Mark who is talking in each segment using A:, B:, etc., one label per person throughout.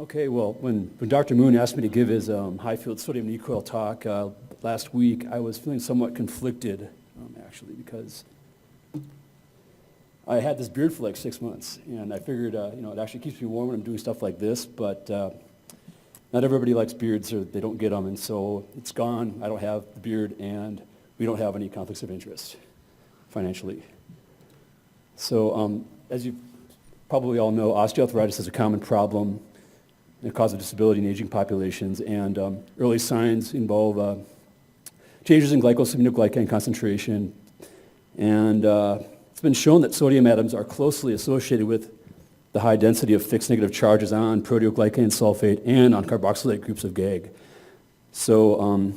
A: Okay, well, when Dr. Moon asked me to give his high-field sodium knee coil talk last week, I was feeling somewhat conflicted, actually, because I had this beard for like 6 months, and I figured, it actually keeps me warm when I'm doing stuff like this, but not everybody likes beards, or they don't get them, and so it's gone. I don't have the beard, and we don't have any conflicts of interest financially. So, as you probably all know, osteoarthritis is a common problem and a cause of disability in aging populations, and early signs involve changes in glycosaminoglycan concentration, and it's been shown that sodium atoms are closely associated with the high density of fixed negative charges on proteoglycan sulfate and on carboxylate groups of GAG. So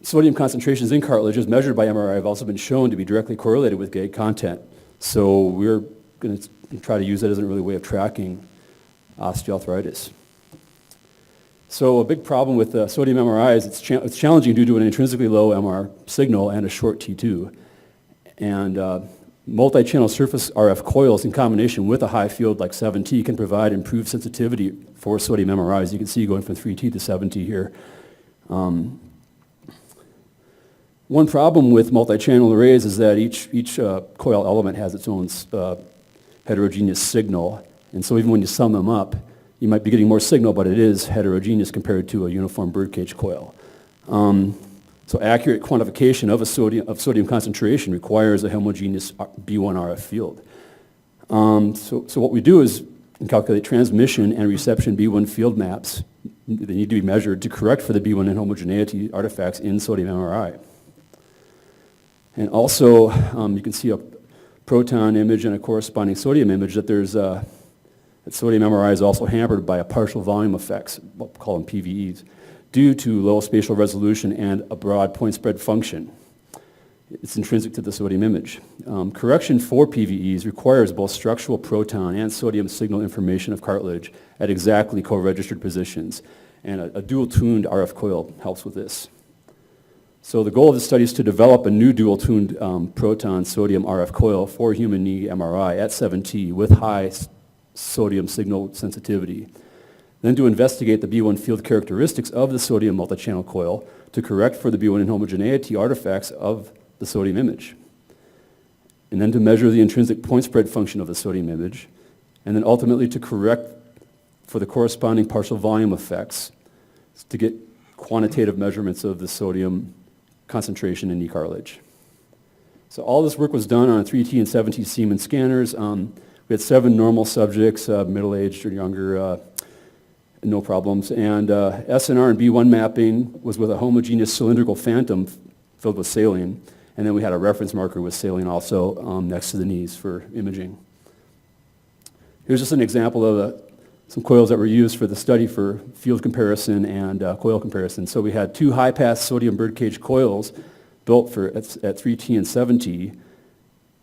A: sodium concentrations in cartilage as measured by MRI have also been shown to be directly correlated with GAG content. So we're going to try to use that as an early way of tracking osteoarthritis. So a big problem with sodium MRI is it's challenging due to an intrinsically low MR signal and a short T2. And multi-channel surface RF coils in combination with a high field like 7T can provide improved sensitivity for sodium MRIs. You can see going from 3T to 7T here. One problem with multi-channel arrays is that each coil element has its own heterogeneous signal. And so even when you sum them up, you might be getting more signal, but it is heterogeneous compared to a uniform birdcage coil. So accurate quantification of sodium concentration requires a homogeneous B1 RF field. So what we do is calculate transmission and reception B1 field maps. They need to be measured to correct for the B1 inhomogeneity artifacts in sodium MRI. And also, you can see a proton image and a corresponding sodium image that that sodium MRI is also hampered by a partial volume effects, we'll call them PVEs, due to low spatial resolution and a broad point spread function. It's intrinsic to the sodium image. Correction for PVEs requires both structural proton and sodium signal information of cartilage at exactly co-registered positions, and a dual-tuned RF coil helps with this. So the goal of the study is to develop a new dual-tuned proton sodium RF coil for human knee MRI at 7T with high sodium signal sensitivity. Then to investigate the B1 field characteristics of the sodium multi-channel coil to correct for the B1 inhomogeneity artifacts of the sodium image. And then to measure the intrinsic point spread function of the sodium image. And then ultimately to correct for the corresponding partial volume effects to get quantitative measurements of the sodium concentration in knee cartilage. So all this work was done on 3T and 7T Siemens scanners. We had 7 normal subjects, middle-aged or younger, no problems. And SNR and B1 mapping was with a homogeneous cylindrical phantom filled with saline. And then we had a reference marker with saline also next to the knees for imaging. Here's just an example of some coils that were used for the study for field comparison and coil comparison. So we had 2 high-pass sodium birdcage coils built at 3T and 7T.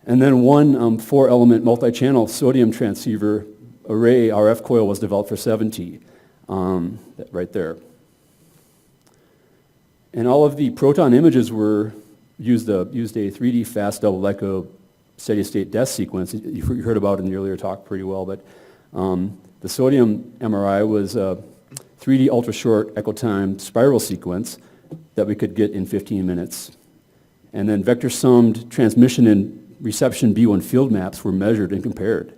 A: And then one 4-element multi-channel sodium transceiver array RF coil was developed for 7T, right there. And all of the proton images used a 3D fast double echo steady-state death sequence. You heard about it in the earlier talk pretty well, but the sodium MRI was a 3D ultra-short echo time spiral sequence that we could get in 15 minutes. And then vector-summed transmission and reception B1 field maps were measured and compared.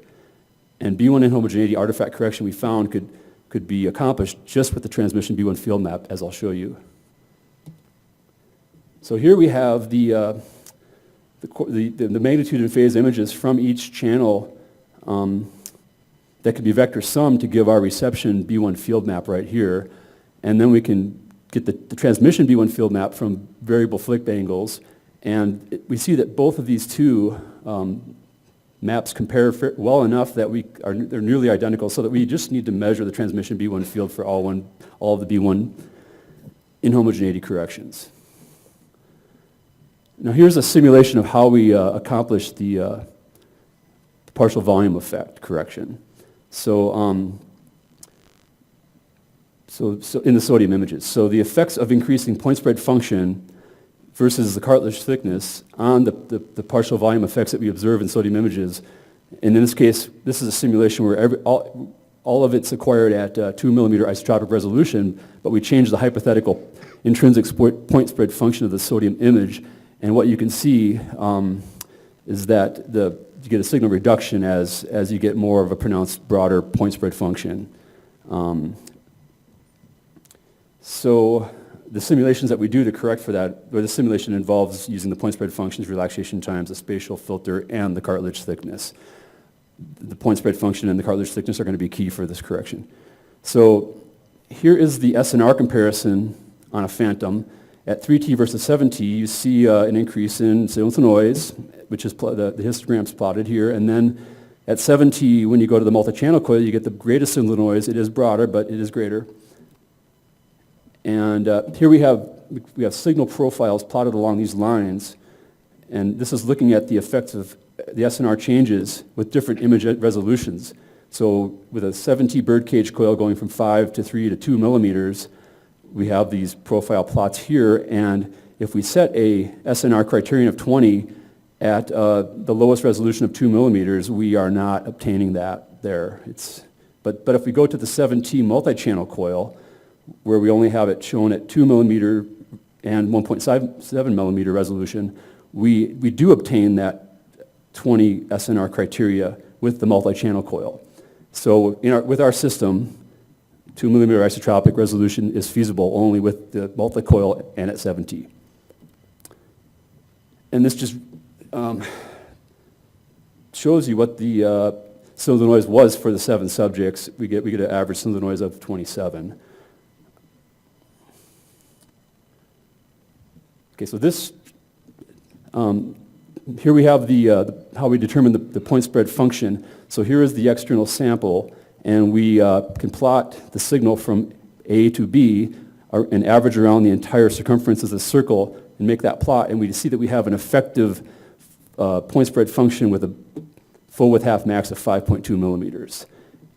A: And B1 inhomogeneity artifact correction we found could be accomplished just with the transmission B1 field map, as I'll show you. So here we have the magnitude and phase images from each channel that could be vector summed to give our reception B1 field map right here. And then we can get the transmission B1 field map from variable Flick angles. And we see that both of these two maps compare well enough that they're nearly identical, so that we just need to measure the transmission B1 field for all of the B1 inhomogeneity corrections. Now here's a simulation of how we accomplish the partial volume effect correction. So in the sodium images. So the effects of increasing point spread function versus the cartilage thickness on the partial volume effects that we observe in sodium images. And in this case, this is a simulation where all all of it's acquired at 2 millimeter isotropic resolution, but we change the hypothetical intrinsic point spread function of the sodium image, and what you can see is that you get a signal reduction as you get more of a pronounced, broader point spread function. So the simulations that we do to correct for that, or the simulation involves using the point spread functions, relaxation times, the spatial filter, and the cartilage thickness. The point spread function and the cartilage thickness are going to be key for this correction. So here is the SNR comparison on a phantom. At 3T versus 7T, you see an increase in signal to noise, which is the histogram's plotted here, and then at 7T, when you go to the multi-channel coil, you get the greatest signal to noise. It is broader, but it is greater. And here we have signal profiles plotted along these lines, and this is looking at the effects of the SNR changes with different image resolutions. So with a 7T birdcage coil going from 5 to 3 to 2 millimeters, we have these profile plots here, and if we set a SNR criterion of 20 at the lowest resolution of 2 millimeters, we are not obtaining that there. But if we go to the 7T multi-channel coil, where we only have it shown at 2 millimeter and 1.7 millimeter resolution, we do obtain that 20 SNR criteria with the multi-channel coil. So with our system, 2 millimeter isotropic resolution is feasible only with the multi-coil and at 7T. And this just shows you what the signal to noise was for the 7 subjects. We get an average signal to noise of 27. Okay, so this, here we have how we determine the point spread function. So here is the external sample, and we can plot the signal from A to B and average around the entire circumference of the circle and make that plot, and we see that we have an effective point spread function with a full width half max of 5.2 millimeters.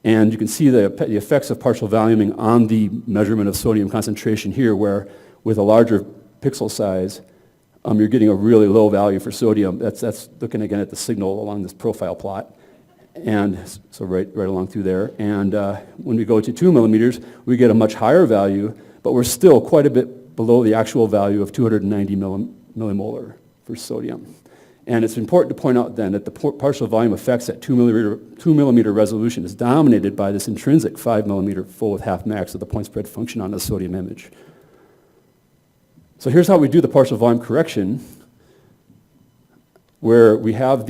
A: And you can see the effects of partial voluming on the measurement of sodium concentration here, where with a larger pixel size, you're getting a really low value for sodium. That's looking again at the signal along this profile plot. And so right along through there. And when we go to 2 millimeters, we get a much higher value, but we're still quite a bit below the actual value of 290 millimolar for sodium. And it's important to point out then that the partial volume effects at 2 millimeter resolution is dominated by this intrinsic 5 millimeter full width half max of the point spread function on the sodium image. So here's how we do the partial volume correction, where we have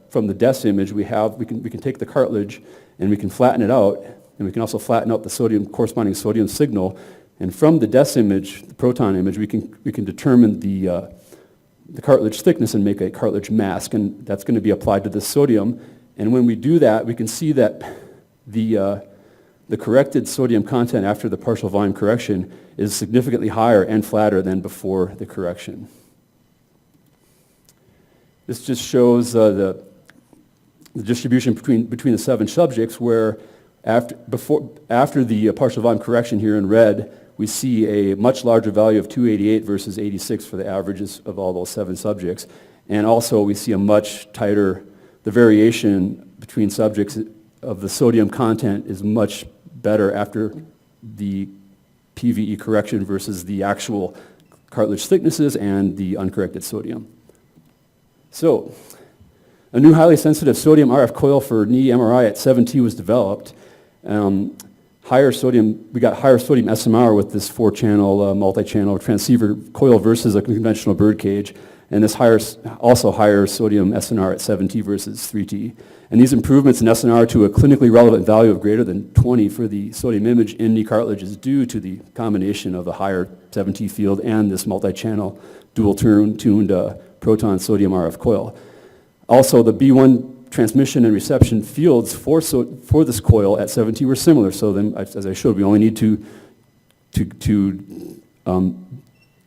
A: from the DES image, we can take the cartilage and we can flatten it out, and we can also flatten out the corresponding sodium signal. And from the DES image, the proton image, we can determine the cartilage thickness and make a cartilage mask, and that's going to be applied to the sodium. And when we do that, we can see that the corrected sodium content after the partial volume correction is significantly higher and flatter than before the correction. This just shows the distribution between the 7 subjects, where after the partial volume correction here in red, we see a much larger value of 288 versus 86 for the averages of all those 7 subjects. And also we see a much tighter, the variation between subjects of the sodium content is much better after the PVE correction versus the actual cartilage thicknesses and the uncorrected sodium. So, a new highly sensitive sodium RF coil for knee MRI at 7T was developed. We got higher sodium SMR with this 4-channel, multi-channel transceiver coil versus a conventional birdcage, and this also higher sodium SNR at 7T versus 3T. And these improvements in SNR to a clinically relevant value of greater than 20 for the sodium image in knee cartilage is due to the combination of the higher 7T field and this multi-channel dual-tuned proton sodium RF coil. Also, the B1 transmission and reception fields for this coil at 7T were similar. So then, as I showed, we only need to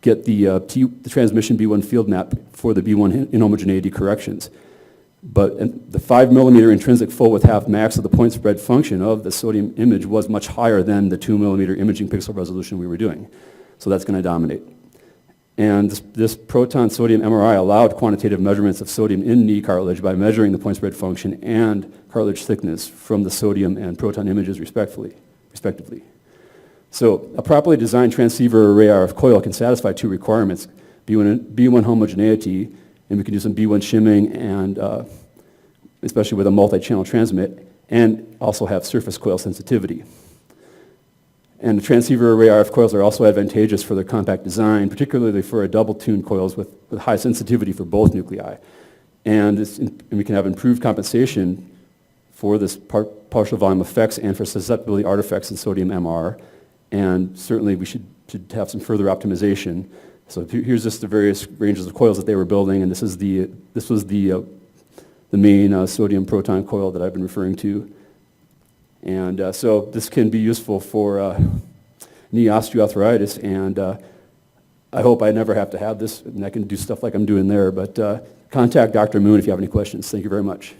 A: get the transmission B1 field map for the B1 inhomogeneity corrections. But the 5 millimeter intrinsic full width half max of the point spread function of the sodium image was much higher than the 2 millimeter imaging pixel resolution we were doing. So that's going to dominate. And this proton sodium MRI allowed quantitative measurements of sodium in knee cartilage by measuring the point spread function and cartilage thickness from the sodium and proton images respectively. So a properly designed transceiver array RF coil can satisfy two requirements, B1 homogeneity, and we can do some B1 shimming, and especially with a multi-channel transmit, and also have surface coil sensitivity. And the transceiver array RF coils are also advantageous for their compact design, particularly for a double-tuned coils with high sensitivity for both nuclei. And we can have improved compensation for this partial volume effects and for susceptibility artifacts in sodium MR. And certainly we should have some further optimization. So here's just the various ranges of coils that they were building, and this was the main sodium proton coil that I've been referring to. And so this can be useful for knee osteoarthritis, and I hope I never have to have this, and I can do stuff like I'm doing there. But contact Dr. Moon if you have any questions. Thank you very much.